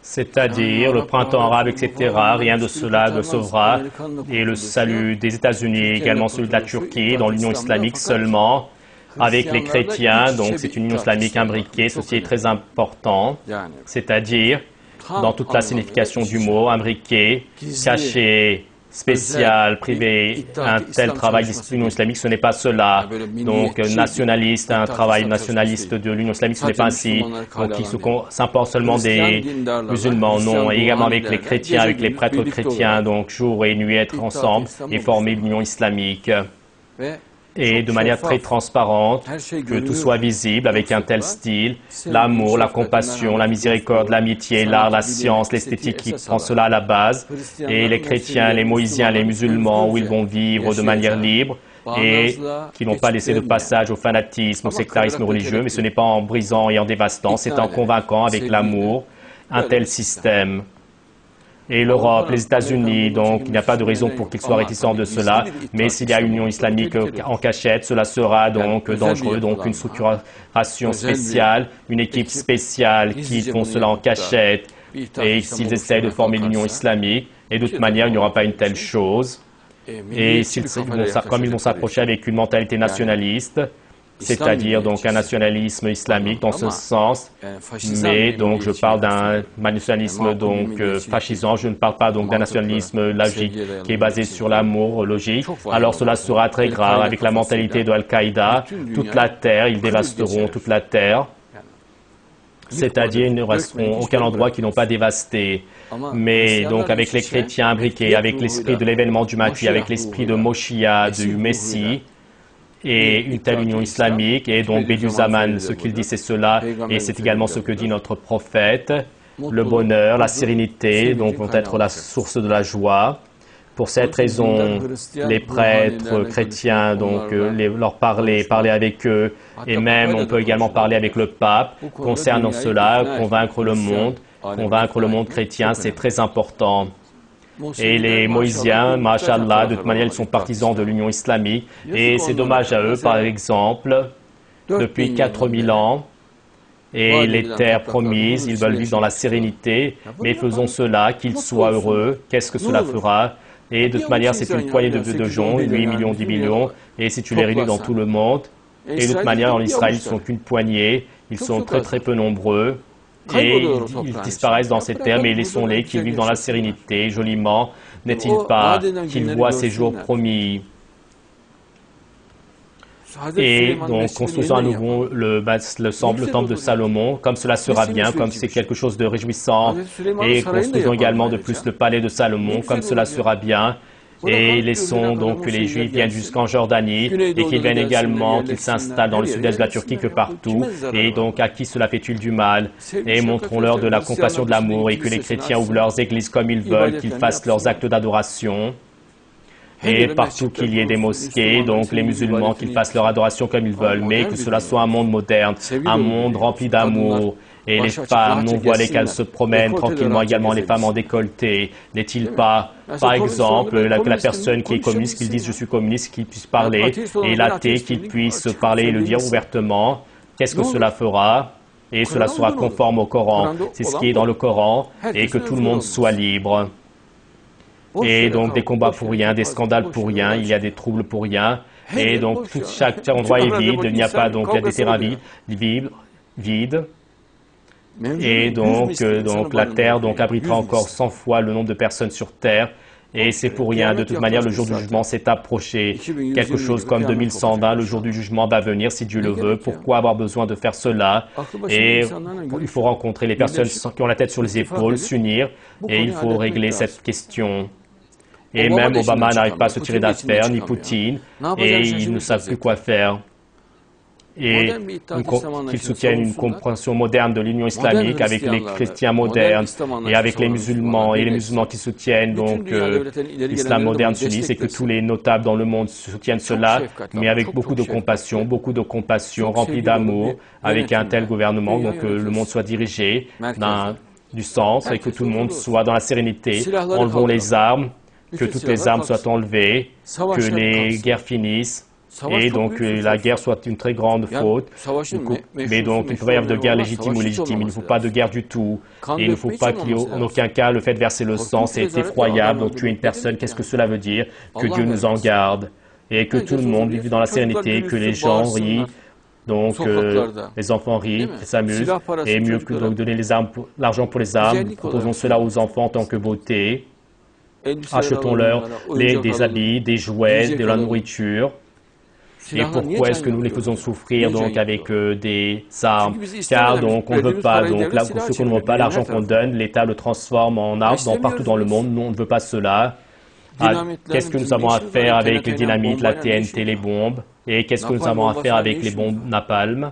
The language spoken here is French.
c'est-à-dire le printemps arabe, etc. Rien de cela ne sauvera. Et le salut des États-Unis, également celui de la Turquie, dans l'Union islamique seulement, avec les chrétiens. Donc c'est une union islamique imbriquée, ceci est très important. C'est-à-dire, dans toute la signification du mot, imbriqué, caché, spécial, privé, un tel travail de l'Union islamique, ce n'est pas cela. Donc, nationaliste, un travail nationaliste de l'Union islamique, ce n'est pas ainsi. Donc, il s'importe seulement des musulmans, non. Et également avec les chrétiens, avec les prêtres chrétiens, donc jour et nuit être ensemble et former l'Union islamique. Et de manière très transparente, que tout soit visible avec un tel style, l'amour, la compassion, la miséricorde, l'amitié, l'art, la science, l'esthétique qui prend cela à la base, et les chrétiens, les moïsiens, les musulmans, où ils vont vivre de manière libre, et qui n'ont pas laissé de passage au fanatisme, au sectarisme religieux, mais ce n'est pas en brisant et en dévastant, c'est en convainquant avec l'amour un tel système. Et l'Europe, les États-Unis, donc il n'y a pas de raison pour qu'ils soient réticents de cela, mais s'il y a une union islamique en cachette, cela sera donc dangereux, donc une structuration spéciale, une équipe spéciale qui font cela en cachette, et s'ils essayent de former l'union islamique, et de toute manière il n'y aura pas une telle chose, et comme ils vont s'approcher avec une mentalité nationaliste, c'est-à-dire donc un nationalisme islamique dans ce sens, mais donc je parle d'un nationalisme donc fascisant, je ne parle pas donc d'un nationalisme logique qui est basé sur l'amour logique. Alors cela sera très grave avec la mentalité de Al-Qaïda, toute la terre, ils dévasteront toute la terre, c'est-à-dire ils ne resteront aucun endroit qu'ils n'ont pas dévasté. Mais donc avec les chrétiens imbriqués, avec l'esprit de l'événement du Mahdi, avec l'esprit de Moshiach, du Messie, et une telle union islamique, et donc Bediüzzaman, ce qu'il dit c'est cela, et c'est également ce que dit notre prophète, le bonheur, la sérénité, donc vont être la source de la joie. Pour cette raison, les prêtres chrétiens, donc leur parler avec eux, et même on peut également parler avec le pape concernant cela, convaincre le monde chrétien, c'est très important. Et les Moïsiens, Masha'Allah, de toute manière, ils sont partisans de l'Union islamique. Et c'est dommage à eux, par exemple, depuis 4000 ans, et les terres promises, ils veulent vivre dans la sérénité, mais faisons cela, qu'ils soient heureux. Qu'est-ce que cela fera? Et de toute manière, c'est une poignée de gens, 8 millions, 10 millions, et si tu les réunis dans tout le monde, et de toute manière, en Israël, ils ne sont qu'une poignée, ils sont très très peu nombreux. Et ils disparaissent dans ces terres, mais laissons-les qu'ils vivent dans la sérénité, joliment, n'est-il pas, qu'ils voient ces jours promis. Et donc, construisons à nouveau le temple de Salomon, comme cela sera bien, comme c'est quelque chose de réjouissant, et construisons également de plus le palais de Salomon, comme cela sera bien. Et laissons donc que les Juifs viennent jusqu'en Jordanie et qu'ils viennent également, qu'ils s'installent dans le sud-est de la Turquie que partout. Et donc à qui cela fait-il du mal? Et montrons-leur de la compassion, de l'amour et que les chrétiens ouvrent leurs églises comme ils veulent, qu'ils fassent leurs actes d'adoration. Et partout qu'il y ait des mosquées, donc les musulmans qu'ils fassent leur adoration comme ils veulent, mais que cela soit un monde moderne, un monde rempli d'amour. Et les femmes non voilées qu'elles se promènent tranquillement, également les femmes en décolleté. N'est-il pas, par exemple, que la personne qui est communiste, qu'il dise je suis communiste, qu'il puisse parler, et l'athée qu'il puisse parler et le dire ouvertement, qu'est-ce que cela fera? Et cela sera conforme au Coran. C'est ce qui est dans le Coran, et que tout le monde soit libre. Et donc des combats pour rien, des scandales pour rien, il y a des troubles pour rien. Et donc chaque endroit est vide, il n'y a pas donc il y a des terrains vides. Et donc la terre abritera encore 100 fois le nombre de personnes sur terre. Et c'est pour rien. De toute manière, le jour du jugement s'est approché. Quelque chose comme 2120, le jour du jugement va venir si Dieu le veut. Pourquoi avoir besoin de faire cela? Et il faut rencontrer les personnes qui ont la tête sur les épaules, s'unir, et il faut régler cette question. Et même Obama n'arrive pas à se tirer d'affaire, ni Poutine, et ils ne savent plus quoi faire. Et qu'ils soutiennent une compréhension moderne de l'Union islamique avec les chrétiens modernes et avec les musulmans qui soutiennent donc l'islam moderne sunnite, et que tous les notables dans le monde soutiennent cela, mais avec beaucoup de compassion, rempli d'amour, avec un tel gouvernement, donc que le monde soit dirigé du centre et que tout le monde soit dans la sérénité. Enlevons les armes, que toutes les armes soient enlevées, que les guerres finissent, et donc la guerre soit une très grande faute. Mais donc il ne peut pas y avoir de guerre légitime ou légitime, il ne faut pas de guerre du tout. Et il ne faut pas qu'il y ait en aucun cas le fait de verser le sang, c'est effroyable. Donc tuer une personne, qu'est-ce que cela veut dire? Que Dieu nous en garde et que tout le monde vive dans la sérénité, que les gens rient. Donc, les enfants rient, s'amusent, et mieux que de donner l'argent pour les armes, proposons cela aux enfants en tant que beauté. Achetons-leur des habits, des jouets, de la nourriture. Et pourquoi est-ce que nous les faisons souffrir donc avec des armes? Car donc on ne veut pas, donc là, ce qu'on ne veut pas, l'argent qu'on donne, l'État le transforme en armes partout dans le monde. Nous, on ne veut pas cela. Qu'est-ce que nous avons à faire avec les dynamites, la TNT, les bombes? Et qu'est-ce que nous avons à faire avec les bombes napalm?